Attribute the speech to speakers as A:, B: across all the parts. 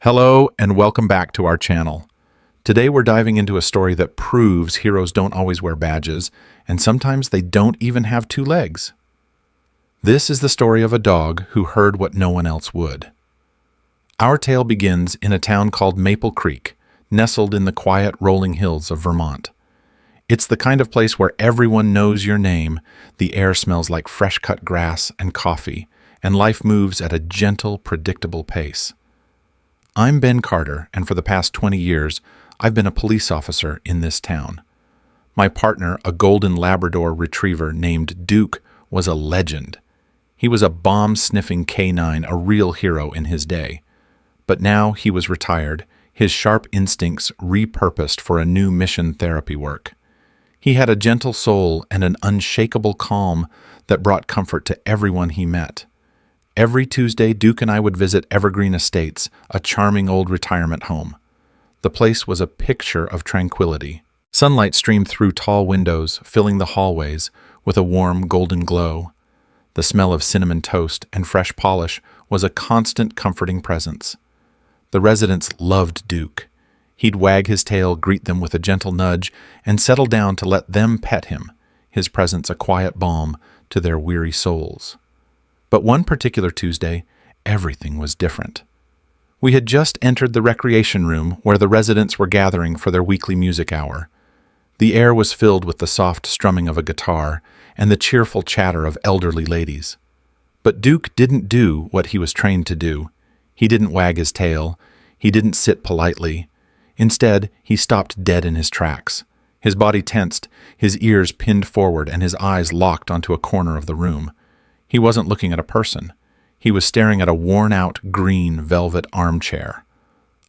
A: Hello and welcome back to our channel. Today we're diving into a story that proves heroes don't always wear badges, and sometimes they don't even have two legs. This is the story of a dog who heard what no one else would. Our tale begins in a town called Maple Creek, nestled in the quiet rolling hills of Vermont. It's the kind of place where everyone knows your name, the air smells like fresh-cut grass and coffee, and life moves at a gentle, predictable pace. I'm Ben Carter, and for the past 20 years, I've been a police officer in this town. My partner, a golden Labrador retriever named Duke, was a legend. He was a bomb-sniffing canine, a real hero in his day. But now he was retired, his sharp instincts repurposed for a new mission therapy work. He had a gentle soul and an unshakable calm that brought comfort to everyone he met. Every Tuesday, Duke and I would visit Evergreen Estates, a charming old retirement home. The place was a picture of tranquility. Sunlight streamed through tall windows, filling the hallways with a warm golden glow. The smell of cinnamon toast and fresh polish was a constant comforting presence. The residents loved Duke. He'd wag his tail, greet them with a gentle nudge, and settle down to let them pet him, his presence a quiet balm to their weary souls. But one particular Tuesday, everything was different. We had just entered the recreation room where the residents were gathering for their weekly music hour. The air was filled with the soft strumming of a guitar and the cheerful chatter of elderly ladies. But Duke didn't do what he was trained to do. He didn't wag his tail. He didn't sit politely. Instead, he stopped dead in his tracks. His body tensed, his ears pinned forward, and his eyes locked onto a corner of the room. He wasn't looking at a person. He was staring at a worn-out green velvet armchair.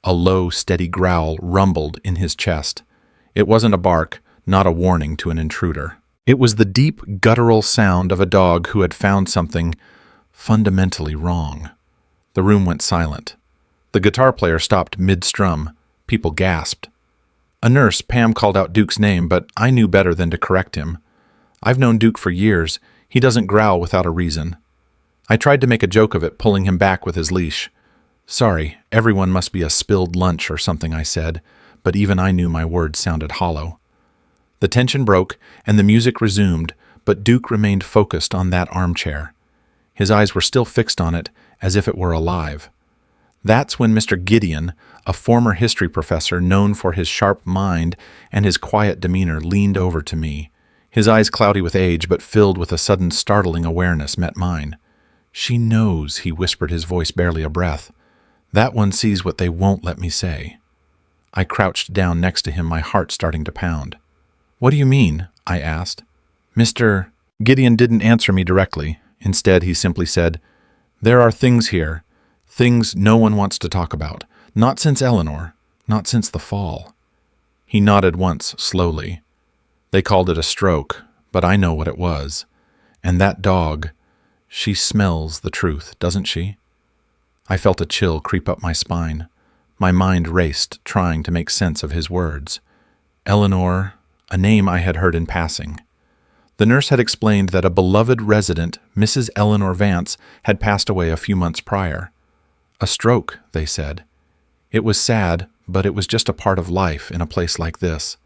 A: A low, steady growl rumbled in his chest. It wasn't a bark, not a warning to an intruder. It was the deep, guttural sound of a dog who had found something fundamentally wrong. The room went silent. The guitar player stopped mid-strum. People gasped. A nurse, Pam, called out Duke's name, but I knew better than to correct him. I've known Duke for years. He doesn't growl without a reason. I tried to make a joke of it, pulling him back with his leash. Sorry, everyone must be a spilled lunch or something, I said, but even I knew my words sounded hollow. The tension broke, and the music resumed, but Duke remained focused on that armchair. His eyes were still fixed on it, as if it were alive. That's when Mr. Gideon, a former history professor known for his sharp mind and his quiet demeanor, leaned over to me. His eyes cloudy with age, but filled with a sudden startling awareness, met mine. "She knows," he whispered, his voice barely a breath. "That one sees what they won't let me say." I crouched down next to him, my heart starting to pound. "What do you mean?" I asked. Mr. Gideon didn't answer me directly. Instead, he simply said, "There are things here, things no one wants to talk about. Not since Eleanor, not since the fall." He nodded once, slowly. "They called it a stroke, but I know what it was. And that dog, she smells the truth, doesn't she?" I felt a chill creep up my spine. My mind raced, trying to make sense of his words. Eleanor, a name I had heard in passing. The nurse had explained that a beloved resident, Mrs. Eleanor Vance, had passed away a few months prior. A stroke, they said. It was sad, but it was just a part of life in a place like this.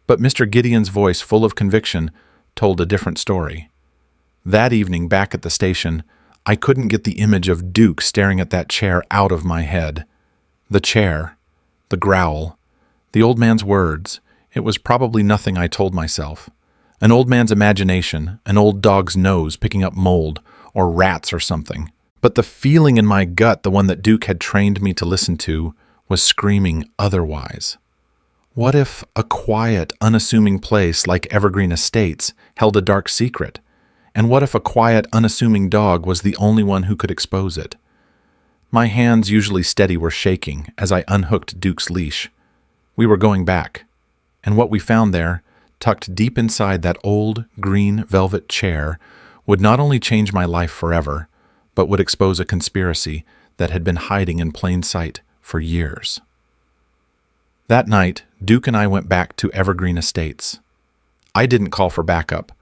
A: But Mr. Gideon's voice, full of conviction, told a different story. That evening, back at the station, I couldn't get the image of Duke staring at that chair out of my head. The chair, the growl, the old man's words. It was probably nothing I told myself. An old man's imagination, an old dog's nose picking up mold, or rats or something. But the feeling in my gut, the one that Duke had trained me to listen to, was screaming otherwise. What if a quiet, unassuming place like Evergreen Estates held a dark secret? And what if a quiet, unassuming dog was the only one who could expose it? My hands, usually steady, were shaking as I unhooked Duke's leash. We were going back. And what we found there, tucked deep inside that old green velvet chair, would not only change my life forever, but would expose a conspiracy that had been hiding in plain sight for years. That night, Duke and I went back to Evergreen Estates. I didn't call for backup.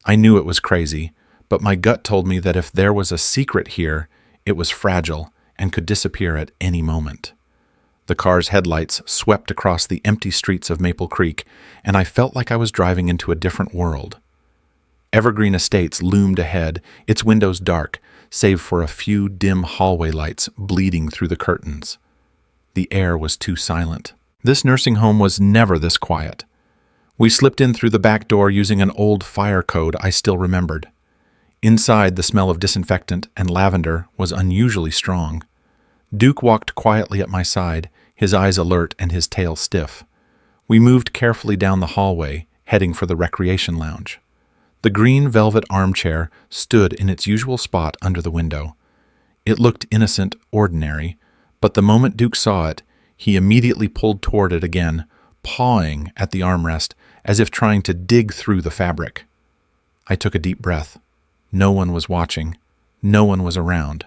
A: I knew it was crazy, but my gut told me that if there was a secret here, it was fragile and could disappear at any moment. The car's headlights swept across the empty streets of Maple Creek, and I felt like I was driving into a different world. Evergreen Estates loomed ahead, its windows dark, save for a few dim hallway lights bleeding through the curtains. The air was too silent. This nursing home was never this quiet. We slipped in through the back door using an old fire code I still remembered. Inside, the smell of disinfectant and lavender was unusually strong. Duke walked quietly at my side, his eyes alert and his tail stiff. We moved carefully down the hallway, heading for the recreation lounge. The green velvet armchair stood in its usual spot under the window. It looked innocent, ordinary, but the moment Duke saw it, he immediately pulled toward it again, pawing at the armrest as if trying to dig through the fabric. I took a deep breath. No one was watching. No one was around.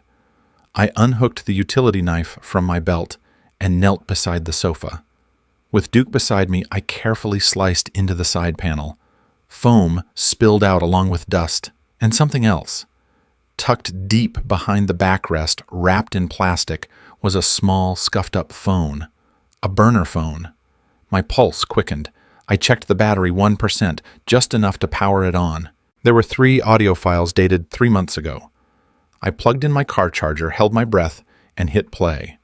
A: I unhooked the utility knife from my belt and knelt beside the sofa. With Duke beside me, I carefully sliced into the side panel. Foam spilled out along with dust, and something else. Tucked deep behind the backrest, wrapped in plastic, was a small, scuffed-up phone. A burner phone. My pulse quickened. I checked the battery 1%, just enough to power it on. There were 3 audio files dated 3 months ago. I plugged in my car charger, held my breath, and hit play.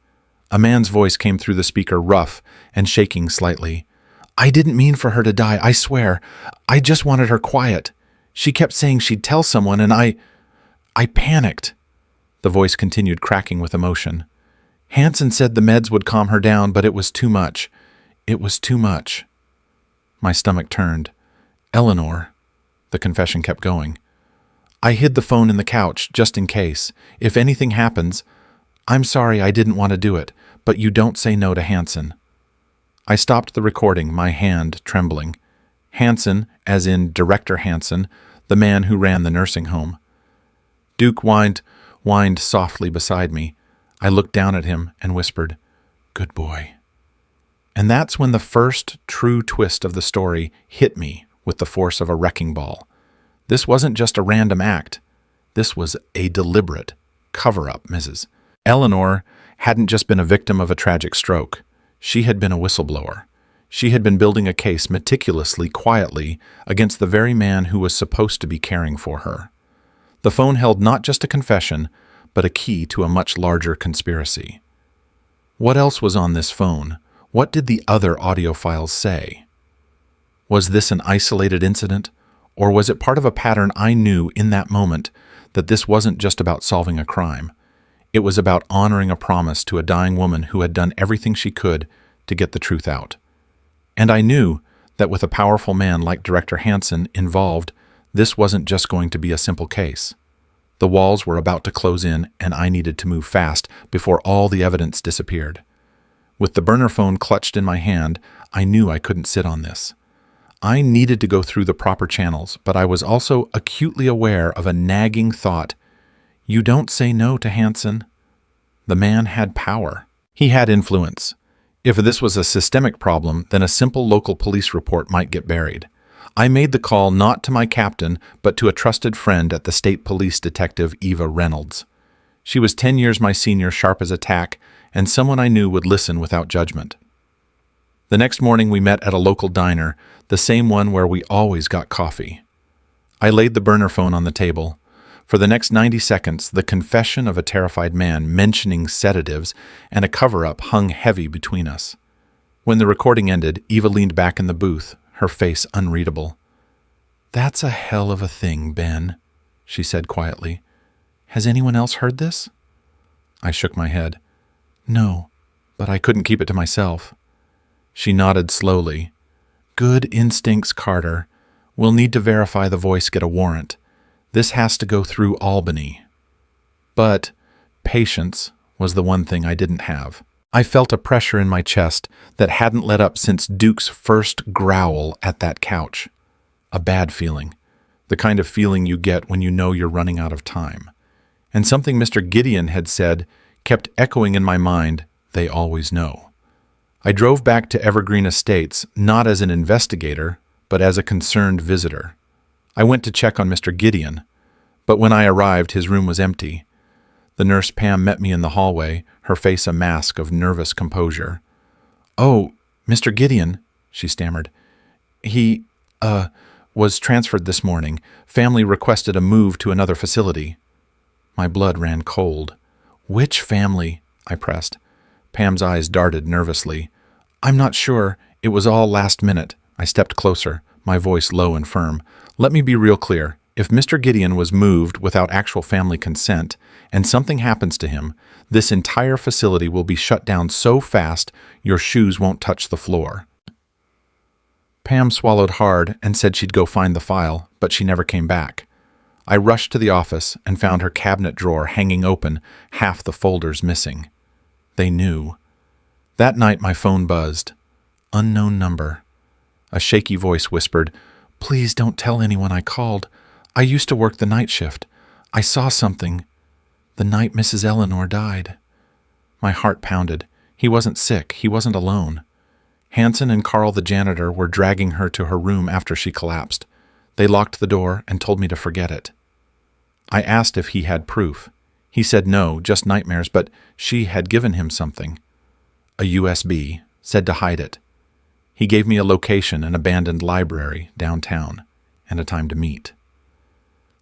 A: A man's voice came through the speaker, rough and shaking slightly. "I didn't mean for her to die, I swear. I just wanted her quiet. She kept saying she'd tell someone, and I panicked." The voice continued, cracking with emotion. "Hanson said the meds would calm her down, but it was too much. It was too much." My stomach turned. "Eleanor," the confession kept going. "I hid the phone in the couch, just in case. If anything happens, I'm sorry I didn't want to do it, but you don't say no to Hanson." I stopped the recording, my hand trembling. Hanson, as in Director Hanson, the man who ran the nursing home. Duke whined softly beside me. I looked down at him and whispered, "Good boy." And that's when the first true twist of the story hit me with the force of a wrecking ball. This wasn't just a random act. This was a deliberate cover-up, Mrs. Eleanor hadn't just been a victim of a tragic stroke. She had been a whistleblower. She had been building a case meticulously, quietly, against the very man who was supposed to be caring for her. The phone held not just a confession, but a key to a much larger conspiracy. What else was on this phone? What did the other audio files say? Was this an isolated incident, or was it part of a pattern I knew in that moment that this wasn't just about solving a crime? It was about honoring a promise to a dying woman who had done everything she could to get the truth out. And I knew that with a powerful man like Director Hanson involved, this wasn't just going to be a simple case. The walls were about to close in, and I needed to move fast before all the evidence disappeared. With the burner phone clutched in my hand, I knew I couldn't sit on this. I needed to go through the proper channels, but I was also acutely aware of a nagging thought. You don't say no to Hanson. The man had power. He had influence. If this was a systemic problem, then a simple local police report might get buried. I made the call not to my captain, but to a trusted friend at the state police detective Eva Reynolds. She was 10 years my senior, sharp as a tack, and someone I knew would listen without judgment. The next morning we met at a local diner, the same one where we always got coffee. I laid the burner phone on the table. For the next 90 seconds, the confession of a terrified man mentioning sedatives and a cover-up hung heavy between us. When the recording ended, Eva leaned back in the booth, her face unreadable. "That's a hell of a thing, Ben," she said quietly. "Has anyone else heard this?" I shook my head. "No, but I couldn't keep it to myself." She nodded slowly. "Good instincts, Carter. We'll need to verify the voice, get a warrant. This has to go through Albany." But patience was the one thing I didn't have. I felt a pressure in my chest that hadn't let up since Duke's first growl at that couch. A bad feeling. The kind of feeling you get when you know you're running out of time. And something Mr. Gideon had said kept echoing in my mind, they always know. I drove back to Evergreen Estates, not as an investigator, but as a concerned visitor. I went to check on Mr. Gideon, but when I arrived, his room was empty. The nurse Pam met me in the hallway, her face a mask of nervous composure. "Oh, Mr. Gideon," she stammered. He, was transferred this morning. Family requested a move to another facility." My blood ran cold. "Which family?" I pressed. Pam's eyes darted nervously. "I'm not sure. It was all last minute." I stepped closer, my voice low and firm. "Let me be real clear. If Mr. Gideon was moved without actual family consent, and something happens to him, this entire facility will be shut down so fast your shoes won't touch the floor." Pam swallowed hard and said she'd go find the file, but she never came back. I rushed to the office and found her cabinet drawer hanging open, half the folders missing. They knew. That night my phone buzzed. Unknown number. A shaky voice whispered, "Please don't tell anyone I called. I used to work the night shift. I saw something. The night Mrs. Eleanor died." My heart pounded. He wasn't sick. He wasn't alone. Hanson and Carl the janitor were dragging her to her room after she collapsed. They locked the door and told me to forget it. I asked if he had proof. He said no, just nightmares, but she had given him something. A USB, said to hide it. He gave me a location, an abandoned library downtown, and a time to meet.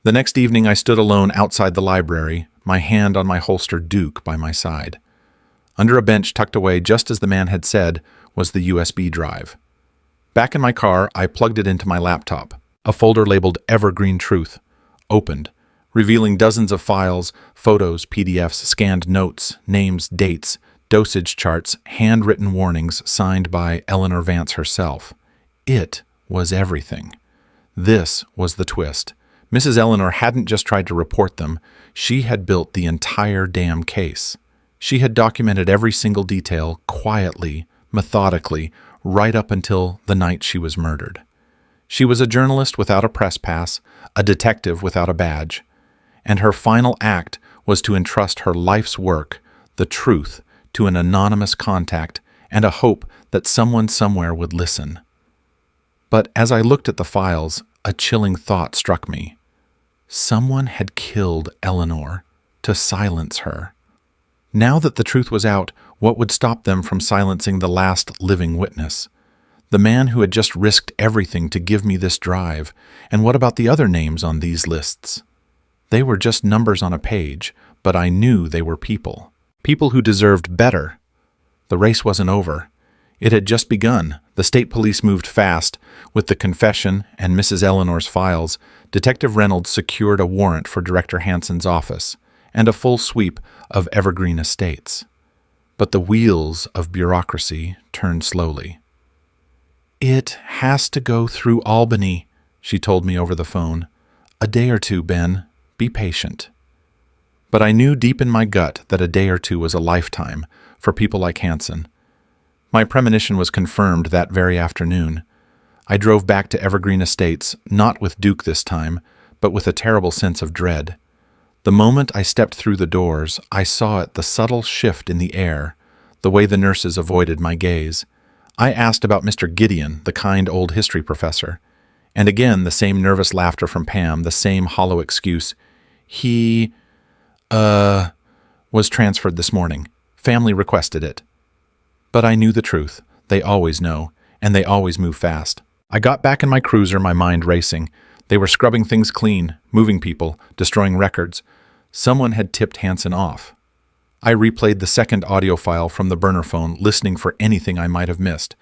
A: The next evening I stood alone outside the library, my hand on my holstered Duke by my side. Under a bench tucked away just as the man had said was the USB drive. Back in my car, I plugged it into my laptop. A folder labeled Evergreen Truth opened, revealing dozens of files, photos, PDFs, scanned notes, names, dates, dosage charts, handwritten warnings signed by Eleanor Vance herself. It was everything. This was the twist. Mrs. Eleanor hadn't just tried to report them, she had built the entire damn case. She had documented every single detail quietly, methodically, right up until the night she was murdered. She was a journalist without a press pass, a detective without a badge, and her final act was to entrust her life's work, the truth, to an anonymous contact and a hope that someone somewhere would listen. But as I looked at the files, a chilling thought struck me. Someone had killed Eleanor to silence her. Now that the truth was out, what would stop them from silencing the last living witness? The man who had just risked everything to give me this drive, and what about the other names on these lists? They were just numbers on a page, but I knew they were people. People who deserved better. The race wasn't over. It had just begun. The state police moved fast. With the confession and Mrs. Eleanor's files, Detective Reynolds secured a warrant for Director Hanson's office and a full sweep of Evergreen Estates. But the wheels of bureaucracy turned slowly. "It has to go through Albany," she told me over the phone. "A day or two, Ben. Be patient." But I knew deep in my gut that a day or two was a lifetime for people like Hanson. My premonition was confirmed that very afternoon. I drove back to Evergreen Estates, not with Duke this time, but with a terrible sense of dread. The moment I stepped through the doors, I saw it, the subtle shift in the air, the way the nurses avoided my gaze. I asked about Mr. Gideon, the kind old history professor. And again, the same nervous laughter from Pam, the same hollow excuse. He, was transferred this morning. Family requested it. But I knew the truth. They always know, and they always move fast. I got back in my cruiser, my mind racing. They were scrubbing things clean, moving people, destroying records. Someone had tipped Hanson off. I replayed the second audio file from the burner phone, listening for anything I might have missed.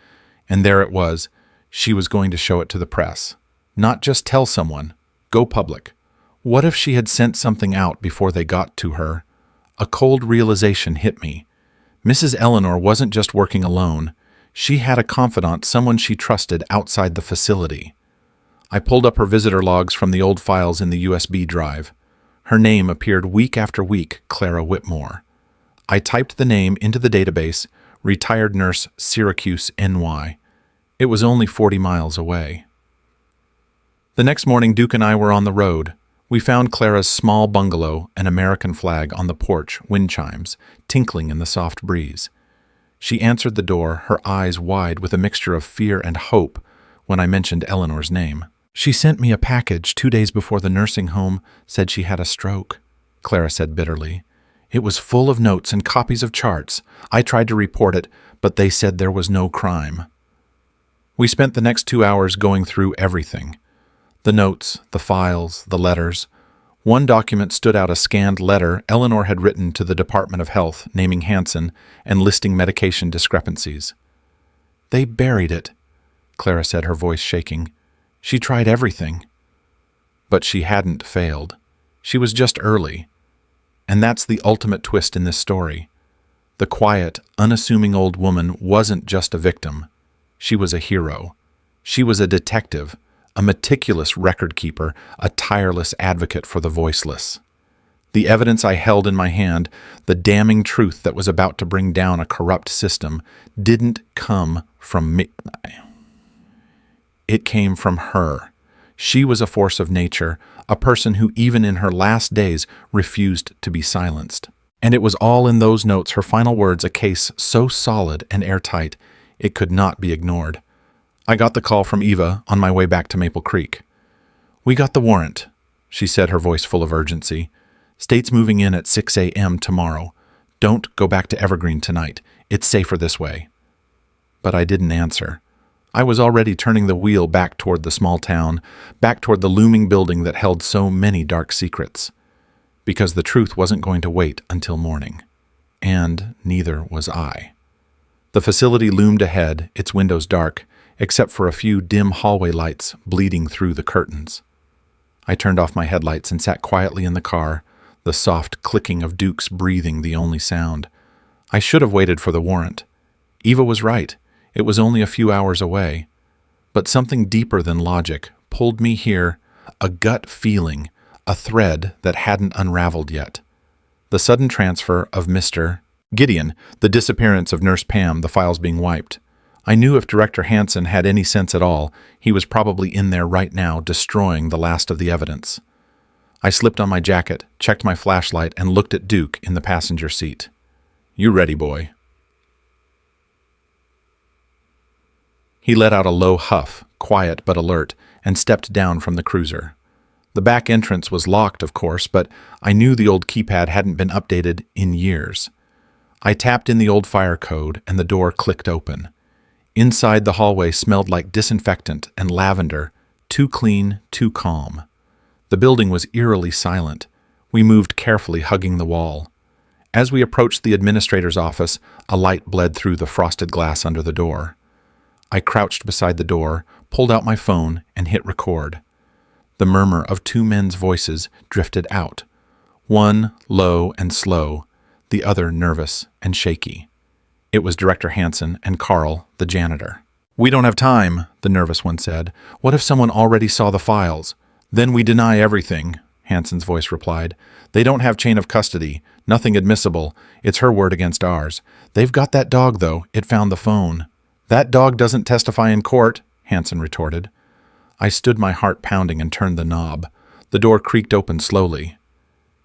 A: And there it was. She was going to show it to the press. Not just tell someone. Go public. What if she had sent something out before they got to her? A cold realization hit me. Mrs. Eleanor wasn't just working alone. She had a confidant, someone she trusted outside the facility. I pulled up her visitor logs from the old files in the USB drive. Her name appeared week after week, Clara Whitmore. I typed the name into the database, retired nurse, Syracuse, NY. It was only 40 miles away. The next morning, Duke and I were on the road. We found Clara's small bungalow, an American flag on the porch, wind chimes, tinkling in the soft breeze. She answered the door, her eyes wide with a mixture of fear and hope, when I mentioned Eleanor's name. "She sent me a package 2 days before the nursing home said she had a stroke," Clara said bitterly. It was full of notes and copies of charts. I tried to report it, but they said there was no crime. We spent the next 2 hours going through everything. The notes, the files, the letters. One document stood out, a scanned letter Eleanor had written to the Department of Health naming Hansen and listing medication discrepancies. "They buried it," Clara said, her voice shaking. "She tried everything." But she hadn't failed. She was just early. And that's the ultimate twist in this story. The quiet, unassuming old woman wasn't just a victim. She was a hero. She was a detective, a meticulous record keeper, a tireless advocate for the voiceless. The evidence I held in my hand, the damning truth that was about to bring down a corrupt system, didn't come from me. It came from her. She was a force of nature, a person who even in her last days refused to be silenced. And it was all in those notes, her final words, a case so solid and airtight, it could not be ignored. I got the call from Eva on my way back to Maple Creek. "We got the warrant," she said, her voice full of urgency. "State's moving in at 6 a.m. tomorrow. Don't go back to Evergreen tonight. It's safer this way." But I didn't answer. I was already turning the wheel back toward the small town, back toward the looming building that held so many dark secrets. Because the truth wasn't going to wait until morning. And neither was I. The facility loomed ahead, its windows dark, except for a few dim hallway lights bleeding through the curtains. I turned off my headlights and sat quietly in the car, the soft clicking of Duke's breathing the only sound. I should have waited for the warrant. Eva was right. It was only a few hours away. But something deeper than logic pulled me here, a gut feeling, a thread that hadn't unraveled yet. The sudden transfer of Mr. Gideon, the disappearance of Nurse Pam, the files being wiped. I knew if Director Hansen had any sense at all, he was probably in there right now, destroying the last of the evidence. I slipped on my jacket, checked my flashlight, and looked at Duke in the passenger seat. "You ready, boy?" He let out a low huff, quiet but alert, and stepped down from the cruiser. The back entrance was locked, of course, but I knew the old keypad hadn't been updated in years. I tapped in the old fire code, and the door clicked open. Inside, the hallway smelled like disinfectant and lavender, too clean, too calm. The building was eerily silent. We moved carefully, hugging the wall. As we approached the administrator's office, a light bled through the frosted glass under the door. I crouched beside the door, pulled out my phone, and hit record. The murmur of two men's voices drifted out. One low and slow, the other nervous and shaky. It was Director Hansen and Carl, the janitor. "We don't have time," the nervous one said. "What if someone already saw the files? Then we deny everything," Hansen's voice replied. "They don't have chain of custody, nothing admissible. It's her word against ours. They've got that dog, though. It found the phone." "That dog doesn't testify in court," Hansen retorted. I stood, my heart pounding, and turned the knob. The door creaked open slowly.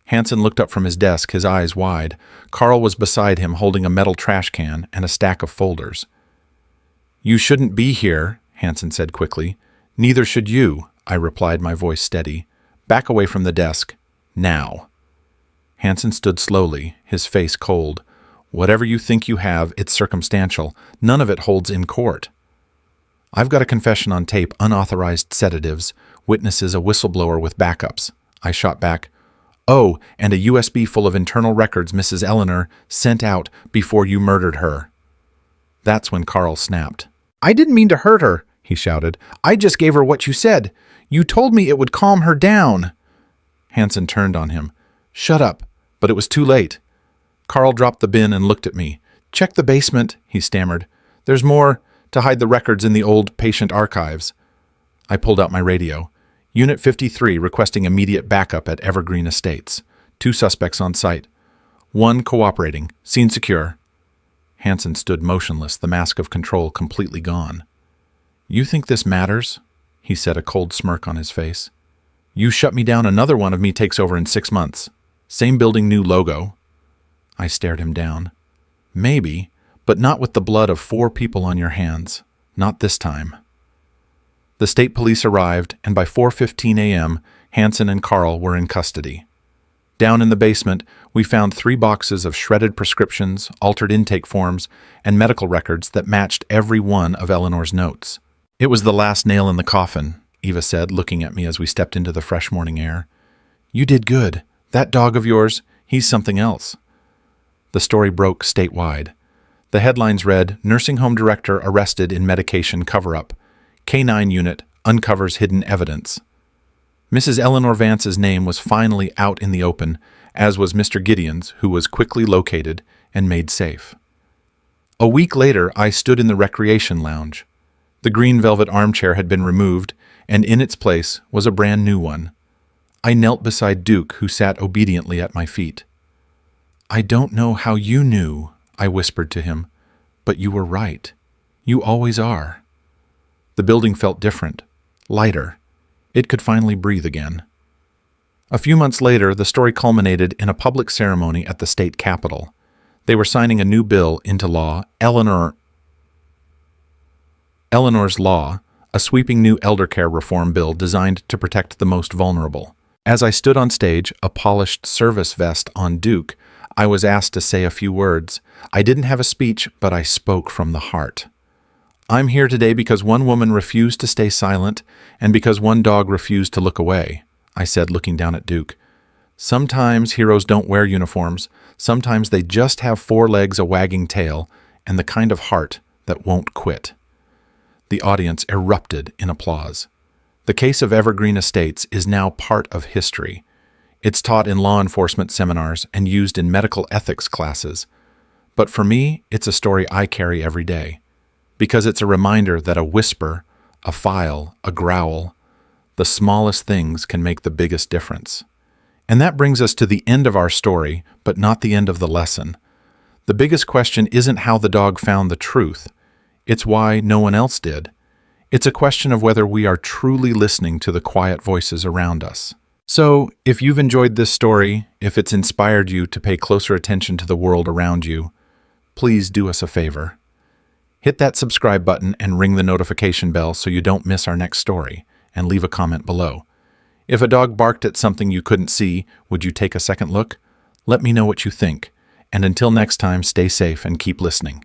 A: Hansen looked up from his desk, his eyes wide. Carl was beside him, holding a metal trash can and a stack of folders. "You shouldn't be here," Hansen said quickly. "Neither should you," I replied, my voice steady. "Back away from the desk. Now." Hansen stood slowly, his face cold. "Whatever you think you have, it's circumstantial. None of it holds in court." "I've got a confession on tape, unauthorized sedatives, witnesses, a whistleblower with backups." I shot back. "Oh, and a USB full of internal records Mrs. Eleanor sent out before you murdered her." That's when Carl snapped. "I didn't mean to hurt her," he shouted. "I just gave her what you said. You told me it would calm her down." Hansen turned on him. "Shut up." But it was too late. Carl dropped the bin and looked at me. "Check the basement," he stammered. "There's more to hide the records in the old patient archives." I pulled out my radio. "Unit 53 requesting immediate backup at Evergreen Estates. 2 suspects on site. 1 cooperating. Scene secure." Hansen stood motionless, the mask of control completely gone. "You think this matters?" he said, a cold smirk on his face. "You shut me down, another one of me takes over in 6 months. Same building, new logo." I stared him down. "Maybe, but not with the blood of 4 people on your hands. Not this time." The state police arrived, and by 4:15 a.m., Hansen and Carl were in custody. Down in the basement, we found 3 boxes of shredded prescriptions, altered intake forms, and medical records that matched every one of Eleanor's notes. "It was the last nail in the coffin," Eva said, looking at me as we stepped into the fresh morning air. "You did good. That dog of yours, he's something else." The story broke statewide. The headlines read, "Nursing home director arrested in medication cover-up. Canine unit uncovers hidden evidence." Mrs. Eleanor Vance's name was finally out in the open, as was Mr. Gideon's, who was quickly located and made safe. A week later, I stood in the recreation lounge. The green velvet armchair had been removed, and in its place was a brand new one. I knelt beside Duke, who sat obediently at my feet. "I don't know how you knew," I whispered to him, "but you were right. You always are." The building felt different, lighter. It could finally breathe again. A few months later, the story culminated in a public ceremony at the state capitol. They were signing a new bill into law, Eleanor's Law, a sweeping new elder care reform bill designed to protect the most vulnerable. As I stood on stage, a polished service vest on Duke, I was asked to say a few words. I didn't have a speech, but I spoke from the heart. "I'm here today because one woman refused to stay silent and because one dog refused to look away," I said, looking down at Duke. "Sometimes heroes don't wear uniforms. Sometimes they just have 4 legs, a wagging tail, and the kind of heart that won't quit." The audience erupted in applause. The case of Evergreen Estates is now part of history. It's taught in law enforcement seminars and used in medical ethics classes. But for me, it's a story I carry every day, because it's a reminder that a whisper, a file, a growl, the smallest things can make the biggest difference. And that brings us to the end of our story, but not the end of the lesson. The biggest question isn't how the dog found the truth. It's why no one else did. It's a question of whether we are truly listening to the quiet voices around us. So, if you've enjoyed this story, if it's inspired you to pay closer attention to the world around you, please do us a favor. Hit that subscribe button and ring the notification bell so you don't miss our next story, and leave a comment below. If a dog barked at something you couldn't see, would you take a second look? Let me know what you think. And until next time, stay safe and keep listening.